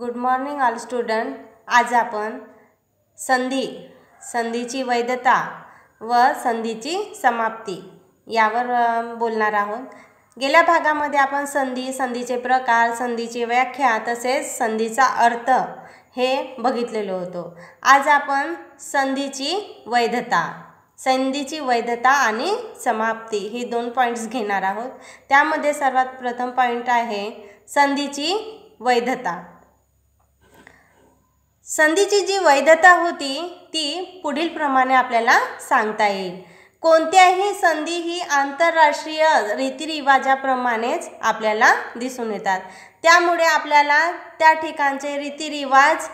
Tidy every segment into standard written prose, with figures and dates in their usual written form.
Good morning all student. आज आपण संधीची वैधता व संधीची समाप्ती यावर बोलणार आहोत. गेल्या भागामध्ये आपण संधीचे प्रकार, संधीची व्याख्या तसेच संधीचा अर्थ हे बघितलेलो होतो. आज आपण संधीची वैधता आणि समाप्ती ही दोन पॉईंट्स घेणार आहोत. त्यामध्ये सर्वात प्रथम पॉईंट आहे संधीची वैधता. संधीची जी वैधता होती ती पुढील प्रमाणे आपल्याला सांगता येईल. कोणत्याही संधी ही आंतरराष्ट्रीय रीतिरिवाजाप्रमाणेच आपल्याला दिसून येतात. त्यामुळे आपल्याला त्या ठिकाणचे रीतिरिवाज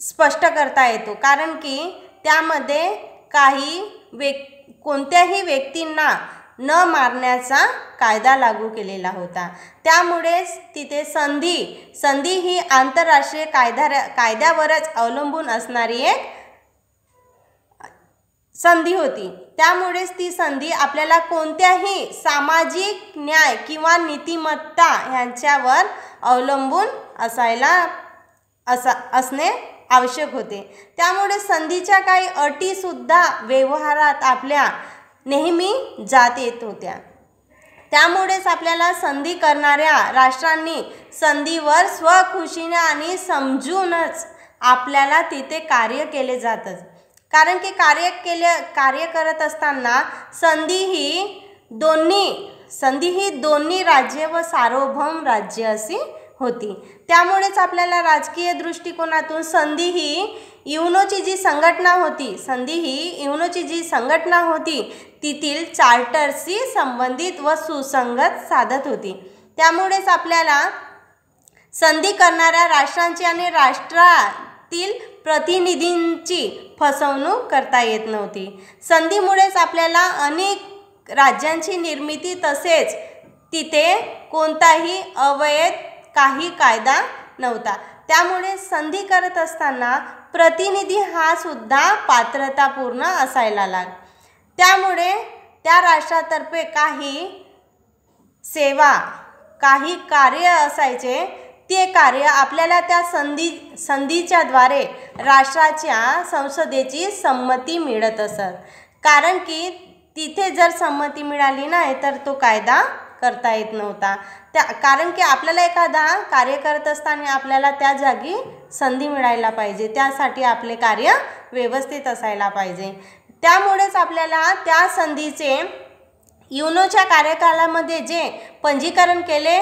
स्पष्ट करता येतो, कारण की त्यामध्ये कोणत्याही व्यक्तींना न मारण्याचा कायदा लागू केलेला होता. त्यामुळेच तिथे संधी ही आंतरराष्ट्रीय कायद्यावरच अवलंबून असणारी एक संधी होती. त्यामुळेच ती संधी आपल्याला कोणत्याही सामाजिक न्याय किंवा नीतिमत्ता यांच्यावर अवलंबून असणे आवश्यक होते. त्यामुळे संधीच्या काही अटी सुद्धा व्यवहारात आपल्या नेहमी जात येत होत्या. त्यामुळेच आपल्याला संधी करणाऱ्या राष्ट्रांनी संधीवर स्वखुशीने आणि समजूनच आपल्याला तिथे कार्य केले जातच. कारण की कार्य करत असताना संधी ही दोन्ही राज्य व सार्वभौम राज्य अशी होती. त्यामुळेच आपल्याला राजकीय दृष्टिकोनातून संधी ही युनोची जी संघटना होती तिथील चार्टरशी संबंधित व सुसंगत साधत होती. त्यामुळेच आपल्याला संधी करणाऱ्या राष्ट्रांची आणि राष्ट्रातील प्रतिनिधींची फसवणूक करता येत नव्हती. संधीमुळेच आपल्याला अनेक राज्यांची निर्मिती तसेच तिथे कोणताही अवैध काही कायदा नव्हता. त्यामुळे संधी करत असताना प्रतिनिधी हा सुद्धा पात्रतापूर्ण असायला लाग. त्यामुळे त्या राष्ट्रातर्फे काही सेवा काही कार्य असायचे, ते कार्य आपल्याला त्या संधीच्या द्वारे राष्ट्राच्या संसदेची संमती मिळत असत. कारण की तिथे जर संमती मिळाली नाही तर तो कायदा करता येत नव्हता. कारण की आपल्याला एखादा कार्य करत असताना आपल्याला त्या जागी संधी मिळायला पाहिजे, त्यासाठी आपले कार्य व्यवस्थित असायला पाहिजे. त्यामुळेच आपल्याला त्या संधीचे युनोच्या कार्यकालामध्ये जे पंजीकरण केले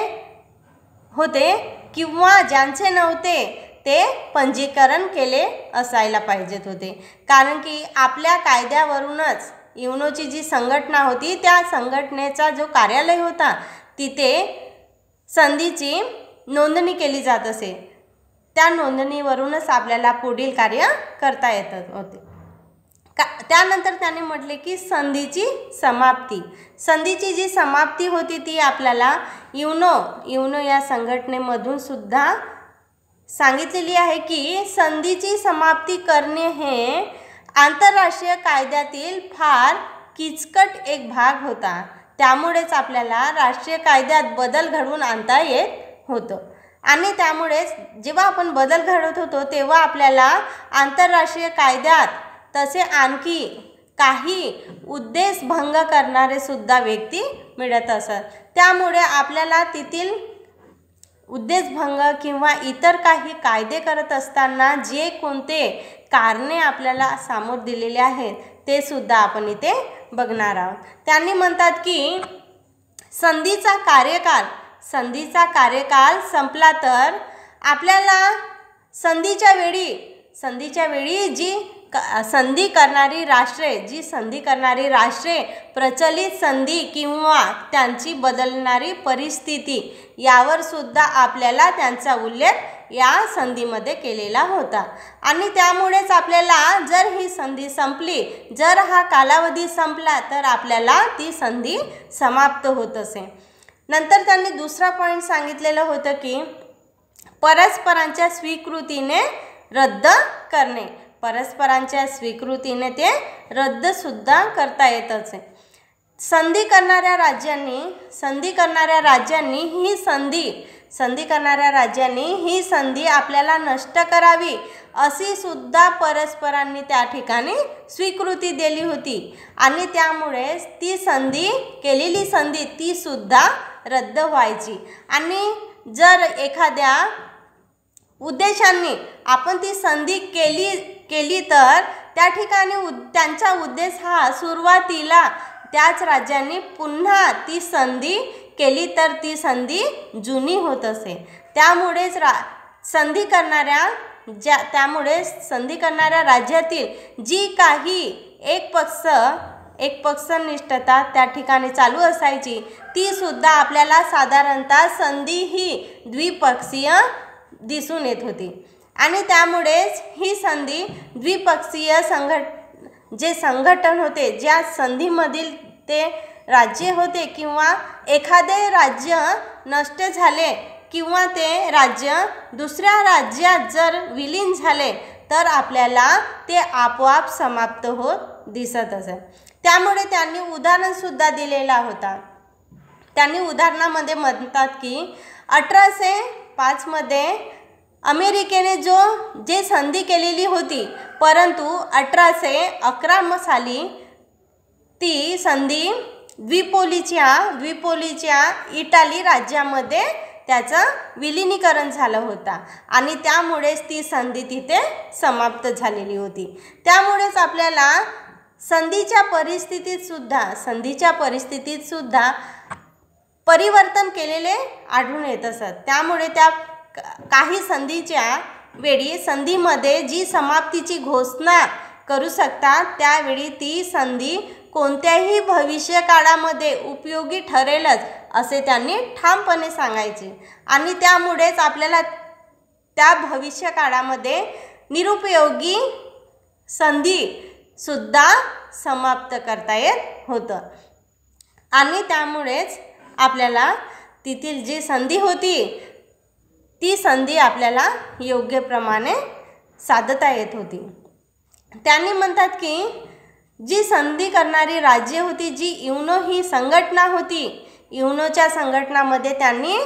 होते किंवा ज्यांचे नव्हते ते पंजीकरण केले असायला पाहिजेत होते. कारण की आपल्या कायद्यावरूनच युनोची जी संघटना होती त्या संघटनेचा जो कार्यालय होता तिथे संधीची नोंदणी केली जात असे. त्या नोंदणीवरूनच आपल्याला पुढील कार्य करता येत होते. त्यानंतर त्याने म्हटले की संधीची जी समाप्ती होती ती आपल्याला युनो या संघटनेमधून सुद्धा सांगितलेली आहे की संधीची समाप्ती करणे हे आंतरराष्ट्रीय कायद्यातील फार किचकट एक भाग होता. त्यामुळेच आपल्याला राष्ट्रीय कायद्यात बदल घडवून आणता येत होतं. आणि त्यामुळेच जेव्हा आपण बदल घडवत होतो तेव्हा आपल्याला आंतरराष्ट्रीय कायद्यात तसे आणखी काही उद्देशभंग करणारे सुद्धा व्यक्ती मिळत असत. त्यामुळे आपल्याला तेथील उद्देशभंग किंवा इतर काही कायदे करत असताना जे कोणते कारणे आपल्याला समोर दिलेले आहेत ते सुद्धा आपण इथे बघणार आहोत. त्यांनी म्हणतात की संधीचा कार्यकाल संपला तर आपल्याला संधीच्या वेळी जी संधी करणारी राष्ट्रे प्रचलित संधी किंवा त्यांची बदलणारी परिस्थिती यावर सुद्धा आपल्याला त्यांचा उल्लेख या संधीमध्ये केलेला होता. आणि त्यामुळेच आपल्याला जर ही संधी संपली, जर हा कालावधी संपला तर आपल्याला ती संधी समाप्त होत असे. नंतर त्यांनी दुसरा पॉईंट सांगितलेलं होतं की परस्परांच्या स्वीकृतीने रद्द करणे. परस्परांच्या स्वीकृतीने ते रद्द सुद्धा करता येत असे. संधी करणाऱ्या राज्यांनी ही संधी संधी करणाऱ्या राज्यांनी ही संधी आपल्याला नष्ट करावी अशी सुद्धा परस्परांनी त्या ठिकाणी स्वीकृती दिली होती आणि त्यामुळेच ती संधी केलेली संधी ती सुद्धा रद्द व्हायची आणि जर एखाद्या उद्देशांनी आपण ती संधी केली तर त्या ठिकाणी त्यांचा उद्देश हा सुरुवातीला त्याच राज्यांनी पुन्हा ती संधी केली तर ती संधी जुनी होत असे. त्यामुळेच संधी करणाऱ्या राज्यातील जी काही एक पक्षनिष्ठता त्या ठिकाणी चालू असायची ती सुद्धा आपल्याला साधारणतः संधी ही द्विपक्षीय दिसून येत होती आणि त्यामुळेच ही संधी द्विपक्षीय जे संघटन होते ज्या संधीमधील ते राज्य होते किंवा एखादे राज्य नष्ट झाले किंवा ते राज्य दुसऱ्या राज्यात जर विलीन झाले तर आपल्याला ते आपोआप समाप्त होत दिसत असे. त्यामुळे त्यांनी उदाहरणसुद्धा दिलेला होता. त्यांनी उदाहरणामध्ये म्हणतात की 1805 मध्ये अमेरिकेने जे संधी केलेली होती परंतु 1811 साली ती संधी द्विपोलीच्या इटाली राज्यामध्ये त्याचं विलिनीकरण झालं होतं आणि त्यामुळेच ती संधी तिथे समाप्त झालेली होती. त्यामुळेच आपल्याला संधीच्या परिस्थितीत सुद्धा परिवर्तन केलेले आढळून येत असत. त्यामुळे त्या काही संधीच्या वेळी संधीमध्ये जी समाप्तीची घोषणा करू शकतात त्यावेळी ती संधी कोणत्याही भविष्य काळामध्ये उपयोगी ठरेलच असे त्यांनी ठामपणे सांगायचे आणि त्यामुळेच आपल्याला त्या भविष्य काळामध्ये निरुपयोगी संधी सुद्धा समाप्त करता येत होतं आणि त्यामुळेच आपल्याला तिथील जी संधी होती ती संधी आपल्याला योग्य प्रमाणे साधता येत होती. त्यांनी म्हणतात की जी संधी करणारी राज्य होती जी युनो ही संघटना होती युनोच्या संघटनामध्ये त्यांनी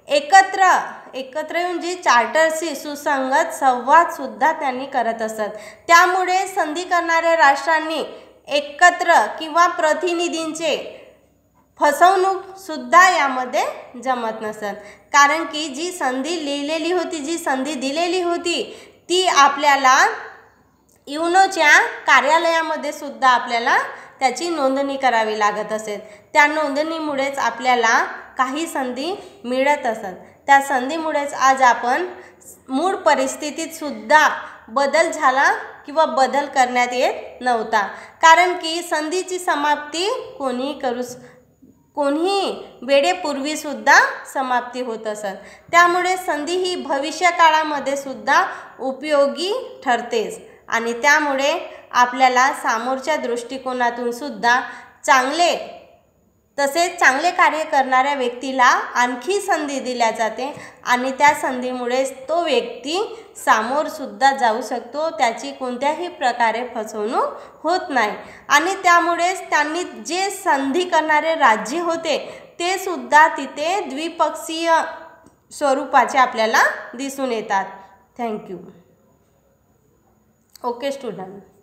एकत्र येऊन जी चार्टरशी सुसंगत संवाद सुद्धा त्यांनी करत असत. त्यामुळे संधी करणाऱ्या राष्ट्रांनी एकत्र किंवा प्रतिनिधींचे फसवणूक सुद्धा यामध्ये जमत नसत कारण की जी संधी लिहिलेली होती जी संधी दिलेली होती ती आपल्याला युनोच्या कार्यालयामध्ये सुद्धा आपल्याला त्याची नोंदणी करावी लागत असेल. त्या नोंदणीमुळेच आपल्याला काही संधी मिळत असत. त्या संधीमुळेच आज आपण मूळ परिस्थितीत सुद्धा बदल झाला किंवा बदल करण्यात येत नव्हता कारण की संधीची समाप्ती कोणीही वेळेपूर्वी सुद्धा समाप्ती होत असत. त्यामुळे संधी ही भविष्य काळामध्ये सुद्धा उपयोगी ठरतेच आणि त्यामुळे आपल्याला समोरच्या दृष्टिकोनातून सुद्धा चांगले कार्य करणाऱ्या व्यक्तीला आणखी संधी दिल्या जाते आणि त्या संधीमुळेच तो व्यक्ती समोर सुद्धा जाऊ शकतो. त्याची कोणत्याही प्रकारे फसवणूक होत नाही आणि त्यामुळेच त्यांनी जे संधी करणारे राज्य होते ते सुद्धा तिथे द्विपक्षीय स्वरूपाचे आपल्याला दिसून येतात. थँक्यू. Okay student.